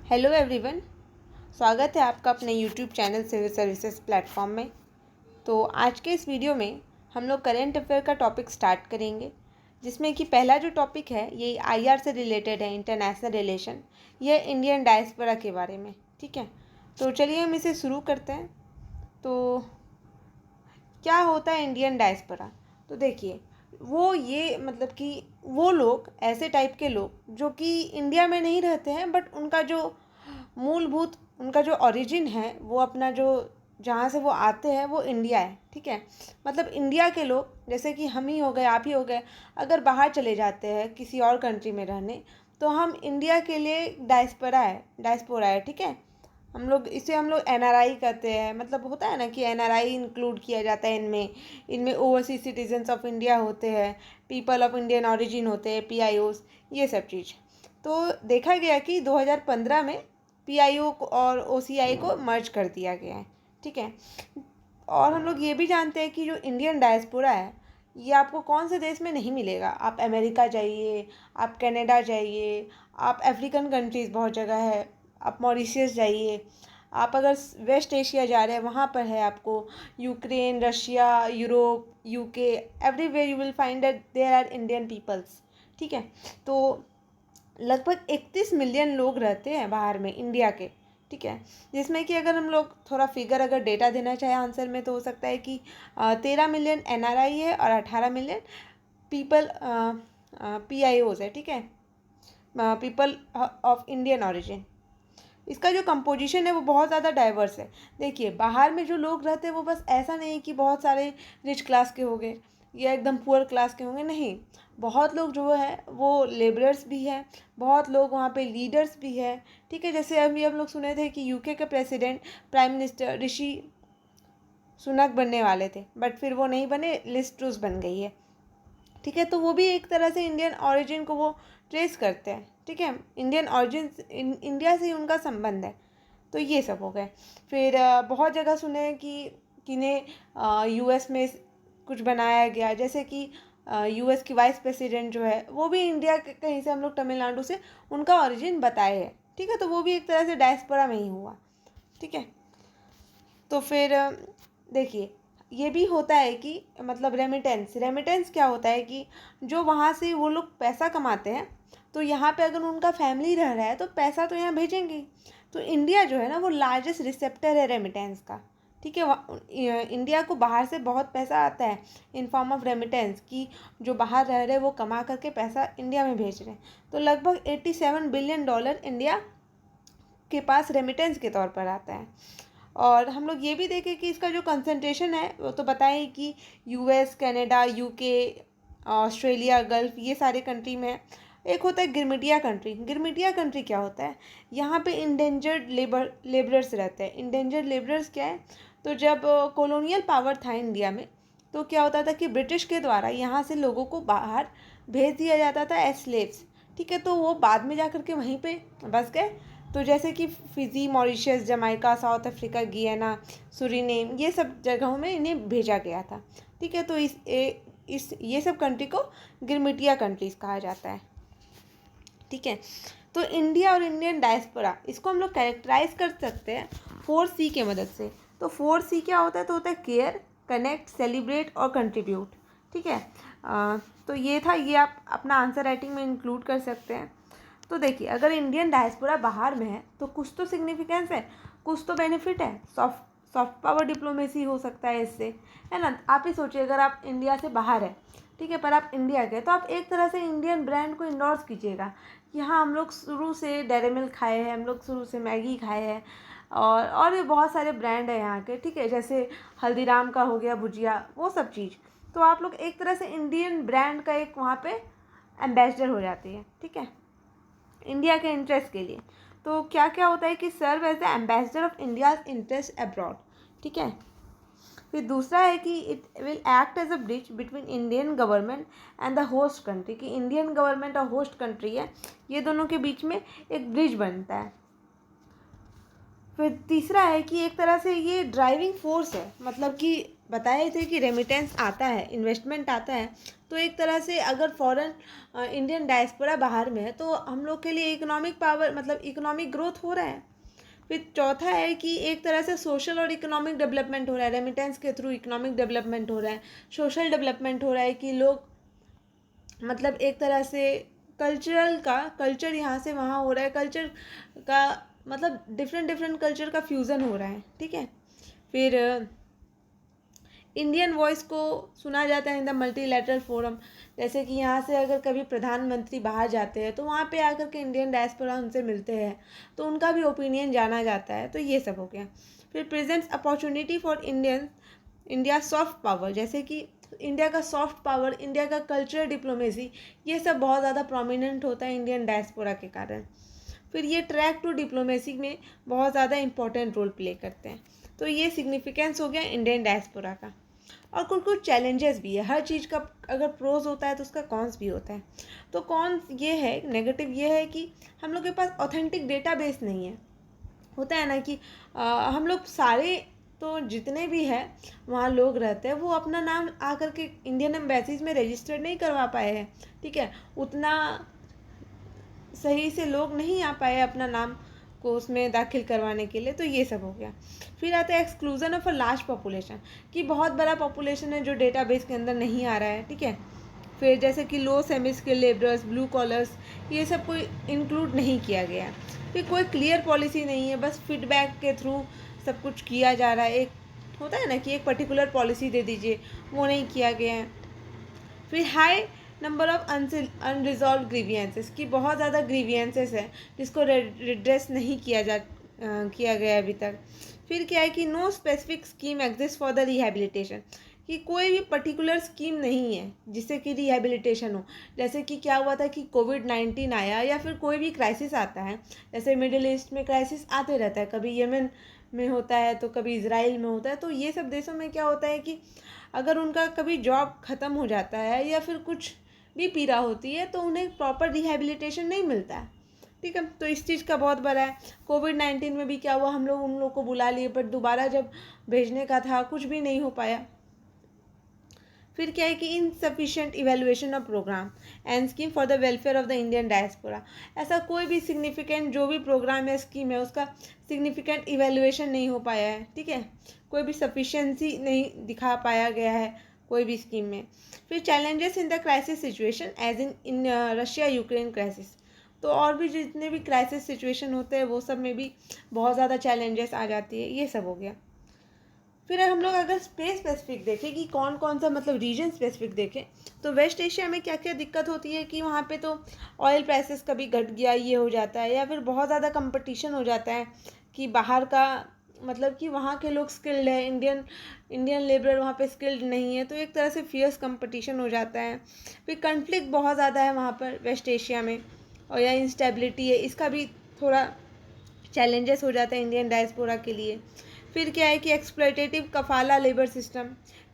Hello everyone. स्वागत है आपका अपने YouTube channel civil services platform में। तो आज के इस वीडियो में हम लोग करेंट अफेयर का टॉपिक स्टार्ट करेंगे, जिसमें कि पहला जो टॉपिक है ये आईआर से रिलेटेड है, इंटरनेशनल रिलेशन, ये इंडियन डायस्पोरा के बारे में। ठीक है, तो चलिए हम इसे शुरू करते हैं। तो क्या होता है इंडियन डायस्पोरा? तो देखिए, वो ये मतलब कि वो लोग, ऐसे टाइप के लोग जो कि इंडिया में नहीं रहते हैं, बट उनका जो मूलभूत, उनका जो ओरिजिन है, वो अपना जो जहाँ से वो आते हैं वो इंडिया है। ठीक है, मतलब इंडिया के लोग, जैसे कि हम ही हो गए, आप ही हो गए, अगर बाहर चले जाते हैं किसी और कंट्री में रहने, तो हम इंडिया के लिए डायस्पोरा है। ठीक है, हम लोग एनआरआई कहते हैं। मतलब होता है ना कि एनआरआई इंक्लूड किया जाता है इनमें ओवरसीज सिटीजन्स ऑफ इंडिया होते हैं, पीपल ऑफ इंडियन ओरिजिन होते हैं, पीआईओस, ये सब चीज़। तो देखा गया कि 2015 में पीआईओ और ओसीआई को मर्ज कर दिया गया है। ठीक है, और हम लोग ये भी जानते हैं कि जो इंडियन डायस्पोरा है, ये आपको कौन से देश में नहीं मिलेगा। आप अमेरिका जाइए, आप कनाडा जाइए, आप अफ्रीकन कंट्रीज़ बहुत जगह है, आप मॉरिशियस जाइए, आप अगर वेस्ट एशिया जा रहे हैं वहाँ पर है आपको Ukraine, Russia, Europe, UK, everywhere you will find that there are Indian peoples. ठीक है, तो लगभग 31 मिलियन लोग रहते हैं बाहर में इंडिया के। ठीक है, जिसमें कि अगर हम लोग थोड़ा फिगर अगर डेटा देना चाहे आंसर में, तो हो सकता है कि 13 मिलियन एनआरआई है और 18 मिलियन पीपल पीआईओज है। ठीक है, पीपल ऑफ इंडियन ओरिजिन। इसका जो कंपोजिशन है वो बहुत ज़्यादा डाइवर्स है। देखिए, बाहर में जो लोग रहते हैं वो बस ऐसा नहीं कि बहुत सारे रिच क्लास के हो गए या एकदम पुअर क्लास के होंगे, नहीं। बहुत लोग जो है वो लेबरर्स भी हैं, बहुत लोग वहाँ पे लीडर्स भी हैं। ठीक है, जैसे अभी हम लोग सुने थे कि यूके के president, prime minister Rishi Sunak बनने वाले थे, बट फिर वो नहीं बने, लिज ट्रूस बन गई है। ठीक है, तो वो भी एक तरह से इंडियन ओरिजिन को वो ट्रेस करते हैं। ठीक है, इंडियन ओरिजिन इंडिया से ही उनका संबंध है। तो ये सब हो गए। फिर बहुत जगह सुने हैं कि किन्हें यूएस में कुछ बनाया गया, जैसे कि यूएस की वाइस प्रेसिडेंट जो है वो भी इंडिया के कहीं से, हम लोग तमिलनाडु से उनका ओरिजिन बताए हैं। ठीक है, तो वो भी एक तरह से डायस्पोरा में ही हुआ। ठीक है, तो फिर देखिए, ये भी होता है कि मतलब रेमिटेंस क्या होता है कि जो वहाँ से वो लोग पैसा कमाते हैं, तो यहाँ पे अगर उनका फैमिली रह रहा है तो पैसा तो यहाँ भेजेंगे। तो इंडिया जो है ना, वो लार्जेस्ट रिसेप्टर है रेमिटेंस का। ठीक है, इंडिया को बाहर से बहुत पैसा आता है इन फॉर्म ऑफ रेमिटेंस, कि जो बाहर रह रहे हैं वो कमा करके पैसा इंडिया में भेज रहे हैं। तो लगभग $87 बिलियन इंडिया के पास रेमिटेंस के तौर पर आता है। और हम लोग ये भी देखें कि इसका जो कंसंट्रेशन है वो तो बताएं कि US, Canada, UK, Australia, gulf, ये सारे कंट्री में है। एक होता है गिरमिटिया कंट्री क्या होता है? यहाँ पे इंडेंजर्ड लेबरर्स रहते हैं। इंडेंजर्ड लेबरर्स क्या है? तो जब कॉलोनियल पावर था इंडिया में, तो क्या होता था कि ब्रिटिश के द्वारा यहाँ से लोगों को बाहर भेज दिया जाता था एज स्लेव्स। ठीक है, तो वो बाद में जा कर के वहीं पे बस गए। तो जैसे कि Fiji, Mauritius, Jamaica, south Africa, गियाना, सुरीनेम, ये सब जगहों में इन्हें भेजा गया था। ठीक है, तो इस ये सब कंट्री को गिरमिटिया कंट्रीज कहा जाता है। ठीक है, तो इंडिया और इंडियन डायस्पोरा, इसको हम लोग कैरेक्टराइज कर सकते हैं 4C के मदद से। तो 4C क्या होता है? तो होता है केयर, कनेक्ट, सेलिब्रेट और कंट्रीब्यूट। ठीक है, तो ये था, ये आप अपना आंसर राइटिंग में इंक्लूड कर सकते हैं। तो देखिए, अगर इंडियन डायस्पोरा बाहर में है तो कुछ तो सिग्निफिकेंस है, कुछ तो बेनिफिट है। सॉफ्ट पावर डिप्लोमेसी हो सकता है इससे, है ना। आप ही सोचिए, अगर आप इंडिया से बाहर है, ठीक है, पर आप इंडिया गए, तो आप एक तरह से इंडियन ब्रांड को इंडोर्स कीजिएगा कि हाँ, हम लोग शुरू से डेयरी मिल्क खाए हैं, हम लोग शुरू से मैगी खाए हैं, और भी बहुत सारे ब्रांड है यहाँ के। ठीक है, जैसे हल्दीराम का हो गया भुजिया, वो सब चीज़। तो आप लोग एक तरह से इंडियन ब्रांड का एक वहाँ पे एम्बेसडर हो जाती है। ठीक है, इंडिया के इंटरेस्ट के लिए। तो क्या क्या होता है कि serve as the ambassador of India's interest abroad. ठीक है, फिर दूसरा है कि it will act as a bridge between Indian government and the host country, कि इंडियन गवर्नमेंट और होस्ट कंट्री है, ये दोनों के बीच में एक ब्रिज बनता है। फिर तीसरा है कि एक तरह से ये ड्राइविंग फोर्स है, मतलब कि बताए थे कि रेमिटेंस आता है, इन्वेस्टमेंट आता है, तो एक तरह से अगर फॉरेन इंडियन डायस्पोरा बाहर में है तो हम लोग के लिए इकोनॉमिक पावर मतलब इकोनॉमिक ग्रोथ हो रहा है। फिर चौथा है कि एक तरह से सोशल और इकोनॉमिक डेवलपमेंट हो रहा है, रेमिटेंस के थ्रू इकोनॉमिक डेवलपमेंट हो रहा है, सोशल डेवलपमेंट हो रहा है कि लोग मतलब एक तरह से कल्चर यहाँ से वहाँ हो रहा है, कल्चर का मतलब डिफरेंट डिफरेंट कल्चर का फ्यूज़न हो रहा है, ठीक है। फिर इंडियन वॉइस को सुना जाता है इन द मल्टीलैटरल फोरम, जैसे कि यहाँ से अगर कभी प्रधानमंत्री बाहर जाते हैं तो वहाँ पे आकर के इंडियन डायस्पोरा उनसे मिलते हैं तो उनका भी ओपिनियन जाना जाता है, तो ये सब हो गया। फिर presents opportunity for India soft power, जैसे कि इंडिया का सॉफ्ट पावर, इंडिया का कल्चरल डिप्लोमेसी, ये सब बहुत ज़्यादा प्रोमिनेंट होता है इंडियन डायस्पोरा के कारण। फिर ये ट्रैक टू डिप्लोमेसी में बहुत ज़्यादा इंपॉर्टेंट रोल प्ले करते हैं। तो ये सिग्निफिकेंस हो गया इंडियन डायस्पोरा का। और कुछ कुछ चैलेंजेस भी है, हर चीज़ का अगर प्रोज होता है तो उसका कॉन्स भी होता है। तो कॉन्स ये है, नेगेटिव ये है कि हम लोग के पास ऑथेंटिक डेटाबेस नहीं है। होता है ना कि हम लोग सारे तो जितने भी हैं वहाँ लोग रहते हैं वो अपना नाम आकर के इंडियन एम्बेसीज में रजिस्टर्ड नहीं करवा पाए हैं, ठीक है, उतना सही से लोग नहीं आ पाए अपना नाम को उसमें दाखिल करवाने के लिए, तो ये सब हो गया। फिर आता है exclusion of a large population, कि बहुत बड़ा पॉपुलेशन है जो डेटाबेस के अंदर नहीं आ रहा है, ठीक है। फिर जैसे कि low semi skill labourers, blue collars, ये सब कोई इंक्लूड नहीं किया गया। फिर कोई क्लियर पॉलिसी नहीं है, बस फीडबैक के थ्रू सब कुछ किया जा रहा है। एक होता है ना कि एक पर्टिकुलर पॉलिसी दे दीजिए, वो नहीं किया गया है। फिर high number of unresolved grievances, की बहुत ज़्यादा ग्रीवियंसेस है जिसको रिड्रेस नहीं किया गया अभी तक। फिर क्या है कि no specific scheme exist for the rehabilitation, कि कोई भी पर्टिकुलर स्कीम नहीं है जिससे कि रिहेबिलिटेशन हो। जैसे कि क्या हुआ था कि कोविड-19 आया या फिर कोई भी क्राइसिस आता है, जैसे मिडिल ईस्ट में क्राइसिस आते रहता है, कभी यमन में होता है तो कभी इजराइल में होता है, तो ये सब देशों में क्या होता है कि अगर उनका कभी जॉब ख़त्म हो जाता है या फिर कुछ भी पीड़ा होती है तो उन्हें प्रॉपर रिहेबिलिटेशन नहीं मिलता है, ठीक है। तो इस चीज़ का बहुत बड़ा है। कोविड-19 में भी क्या हुआ, हम लोग उन लोग को बुला लिए बट दोबारा जब भेजने का था कुछ भी नहीं हो पाया। फिर क्या है कि insufficient evaluation of programme and scheme for the welfare of the Indian diaspora, ऐसा कोई भी सिग्निफिकेंट जो भी प्रोग्राम या स्कीम है उसका सिग्निफिकेंट इवेलुएशन नहीं हो पाया है, ठीक है, कोई भी सफिशिएंसी नहीं दिखा पाया गया है कोई भी स्कीम में। फिर challenges in the crisis situation as in Russia Ukraine crisis, तो और भी जितने भी क्राइसिस सिचुएशन होते हैं वो सब में भी बहुत ज़्यादा चैलेंजेस आ जाती है, ये सब हो गया। फिर हम लोग अगर स्पेस स्पेसिफिक देखें कि कौन कौन सा मतलब रीजन स्पेसिफिक देखें तो वेस्ट एशिया में क्या क्या दिक्कत होती है कि वहाँ पे तो ऑयल प्राइसेस कभी घट गया ये हो जाता है, या फिर बहुत ज़्यादा कंपटीशन हो जाता है कि बाहर का मतलब कि वहाँ के लोग स्किल्ड है, इंडियन लेबर वहाँ पे स्किल्ड नहीं है, तो एक तरह से फियर्स कंपटीशन हो जाता है। फिर कन्फ्लिक्ट बहुत ज़्यादा है वहाँ पर वेस्ट एशिया में, और या इंस्टेबिलिटी है, इसका भी थोड़ा चैलेंजेस हो जाता है इंडियन डायस्पोरा के लिए। फिर क्या है कि एक्सप्लॉयटेटिव कफाला लेबर सिस्टम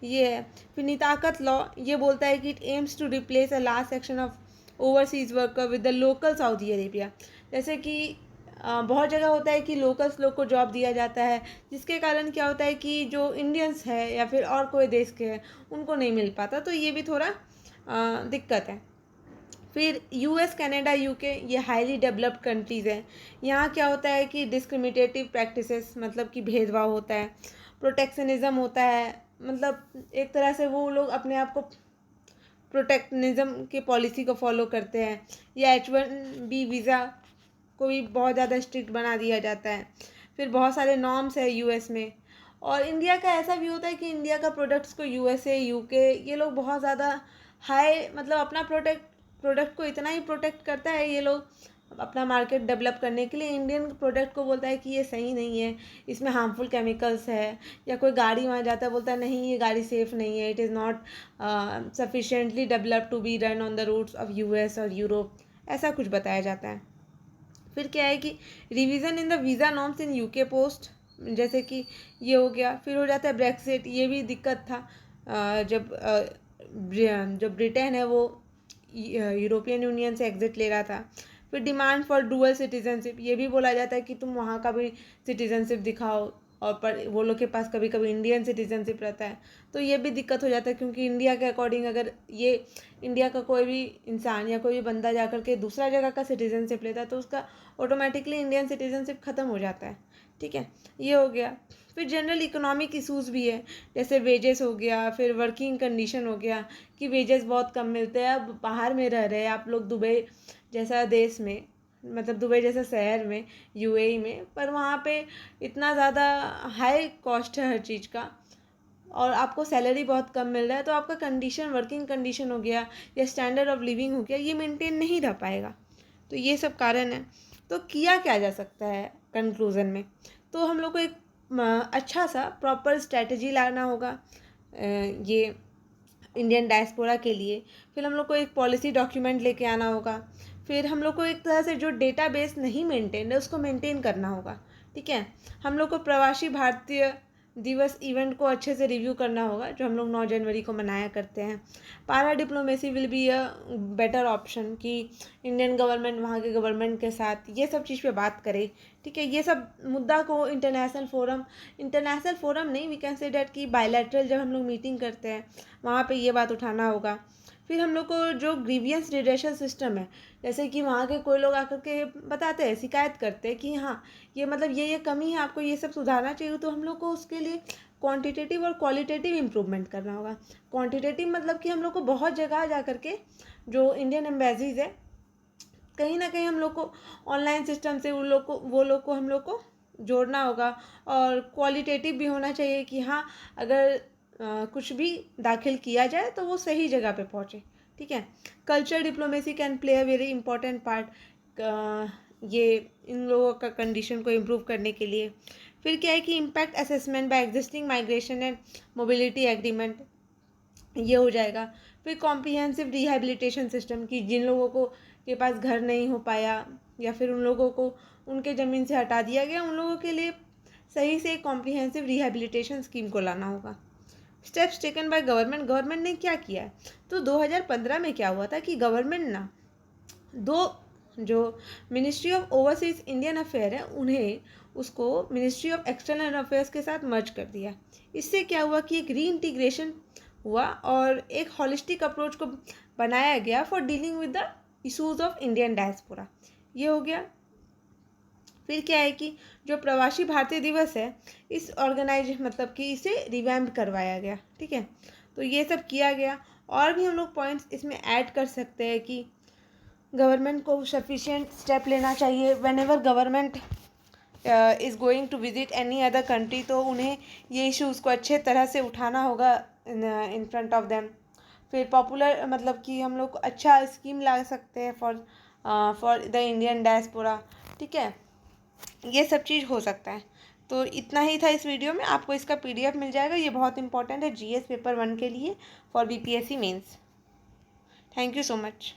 ये है। फिर निताकत लॉ ये बोलता है कि it aims to replace a large section of overseas worker with the local Saudi Arabia, जैसे कि बहुत जगह होता है कि लोकल्स लोग को जॉब दिया जाता है जिसके कारण क्या होता है कि जो इंडियंस है या फिर और कोई देश के हैं उनको नहीं मिल पाता, तो ये भी थोड़ा दिक्कत है। फिर यूएस, कनाडा, यूके ये हाईली डेवलप्ड कंट्रीज़ हैं, यहाँ क्या होता है कि डिस्क्रिमिनेटिव प्रैक्टिसेस मतलब कि भेदभाव होता है, प्रोटेक्शनिज़म होता है, मतलब एक तरह से वो लोग अपने आप को प्रोटेक्शनिज़म की पॉलिसी को फॉलो करते हैं, या H1B वीज़ा को भी बहुत ज़्यादा स्ट्रिक्ट बना दिया जाता है। फिर बहुत सारे नॉर्म्स है यूएस में, और इंडिया का ऐसा भी होता है कि इंडिया का प्रोडक्ट्स को यूएसए, यूके ये लोग बहुत ज़्यादा हाई मतलब अपना प्रोडक्ट को इतना ही प्रोटेक्ट करता है ये लोग अपना मार्केट डेवलप करने के लिए, इंडियन प्रोडक्ट को बोलता है कि ये सही नहीं है, इसमें हार्मफुल केमिकल्स है, या कोई गाड़ी वहाँ जाता है बोलता है नहीं ये गाड़ी सेफ़ नहीं है, it is not sufficiently develop to be run on the routes of US और यूरोप, ऐसा कुछ बताया जाता है। फिर क्या है कि revision in the visa norms in UK post, जैसे कि ये हो गया। फिर हो जाता है ब्रेक्सिट, ये भी दिक्कत था जब जो ब्रिटेन है वो यूरोपियन यूनियन से एग्जिट ले रहा था। फिर डिमांड फॉर डुअल सिटीजनशिप, ये भी बोला जाता है कि तुम वहाँ का भी सिटीजनशिप दिखाओ, और पर वो लोग के पास कभी कभी इंडियन सिटीजनशिप रहता है, तो ये भी दिक्कत हो जाता है, क्योंकि इंडिया के अकॉर्डिंग अगर ये इंडिया का कोई भी इंसान या कोई भी बंदा जा कर के दूसरा जगह का सिटीजनशिप लेता है तो उसका ऑटोमेटिकली इंडियन सिटीजनशिप ख़त्म हो जाता है। ठीक है, ये हो गया। फिर जनरल इकोनॉमिक इशूज़ भी है, जैसे वेजेस हो गया, फिर वर्किंग कंडीशन हो गया कि वेजेस बहुत कम मिलते हैं। अब बाहर में रह रहे हैं आप लोग, दुबई जैसा देश में, मतलब दुबई जैसा शहर में, यूएई में, पर वहाँ पे इतना ज़्यादा हाई कॉस्ट है हर चीज़ का और आपको सैलरी बहुत कम मिल रहा है, तो आपका कंडीशन, वर्किंग कंडीशन हो गया या स्टैंडर्ड ऑफ लिविंग हो गया, ये मेंटेन नहीं रह पाएगा। तो ये सब कारण है। तो किया क्या जा सकता है कंक्लूज़न में? तो हम लोग को एक अच्छा सा प्रॉपर स्ट्रैटेजी लाना होगा ये इंडियन डायस्पोरा के लिए। फिर हम लोग को एक पॉलिसी डॉक्यूमेंट लेके आना होगा। फिर हम लोग को एक तरह से जो डेटाबेस नहीं मेंटेन है उसको मेंटेन करना होगा। ठीक है, हम लोग को प्रवासी भारतीय दिवस इवेंट को अच्छे से रिव्यू करना होगा, जो हम लोग 9 जनवरी को मनाया करते हैं। पारा diplomacy will be a better option कि इंडियन गवर्नमेंट वहाँ के गवर्नमेंट के साथ ये सब चीज़ पे बात करे। ठीक है, ये सब मुद्दा को इंटरनेशनल फोरम नहीं, वी कैन से डैट कि बायलैटरल जब हम लोग मीटिंग करते हैं वहाँ पे ये बात उठाना होगा। फिर हम लोग को जो ग्रीवियंस रिड्रेसल सिस्टम है, जैसे कि वहाँ के कोई लोग आकर के बताते हैं, शिकायत करते हैं कि हाँ ये मतलब ये कमी है, आपको ये सब सुधारना चाहिए, तो हम लोग को उसके लिए क्वांटिटेटिव और क्वालिटेटिव इम्प्रूवमेंट करना होगा। क्वांटिटेटिव मतलब कि हम लोग को बहुत जगह जा कर के जो इंडियन एम्बेसीज है, कहीं ना कहीं हम लोग को ऑनलाइन सिस्टम से वो लोग को हम लोग को जोड़ना होगा। और क्वालिटेटिव भी होना चाहिए कि हाँ अगर कुछ भी दाखिल किया जाए तो वो सही जगह पे पहुँचे। ठीक है, culture diplomacy can play a very important part ये इन लोगों का कंडीशन को इम्प्रूव करने के लिए। फिर क्या है कि impact assessment bye existing migration and mobility agreement, ये हो जाएगा। फिर कॉम्प्रिहेंसिव रिहैबिलिटेशन सिस्टम कि जिन लोगों को के पास घर नहीं हो पाया या फिर उन लोगों को उनके ज़मीन से हटा दिया गया, उन लोगों के लिए सही से कॉम्प्रिहेंसिव रिहैबिलिटेशन स्कीम को लाना होगा। स्टेप्स टेकन बाय गवर्नमेंट ने क्या किया है? तो 2015 में क्या हुआ था कि गवर्नमेंट ना जो ministry of overseas Indian affair है उन्हें उसको मिनिस्ट्री ऑफ एक्सटर्नल अफेयर्स के साथ मर्ज कर दिया। इससे क्या हुआ कि एक रीइंटीग्रेशन हुआ और एक हॉलिस्टिक अप्रोच को बनाया गया for dealing with the issues of Indian diaspora, ये हो गया। फिर क्या है कि जो प्रवासी भारतीय दिवस है, इस मतलब कि इसे रिवैम्प करवाया गया। ठीक है, तो ये सब किया गया। और भी हम लोग पॉइंट्स इसमें ऐड कर सकते हैं कि गवर्नमेंट को सफिशिएंट स्टेप लेना चाहिए whenever government is going to visit any other country, तो उन्हें ये इश्यूज़ को अच्छे तरह से उठाना होगा इन फ्रंट ऑफ देम। फिर पॉपुलर मतलब कि हम लोग अच्छा स्कीम ला सकते हैं फॉर द इंडियन डायस्पोरा। ठीक है, ये सब चीज़ हो सकता है। तो इतना ही था इस वीडियो में। आपको इसका PDF मिल जाएगा, ये बहुत इंपॉर्टेंट है GS पेपर 1 के लिए for BPSC mains. Thank you so much.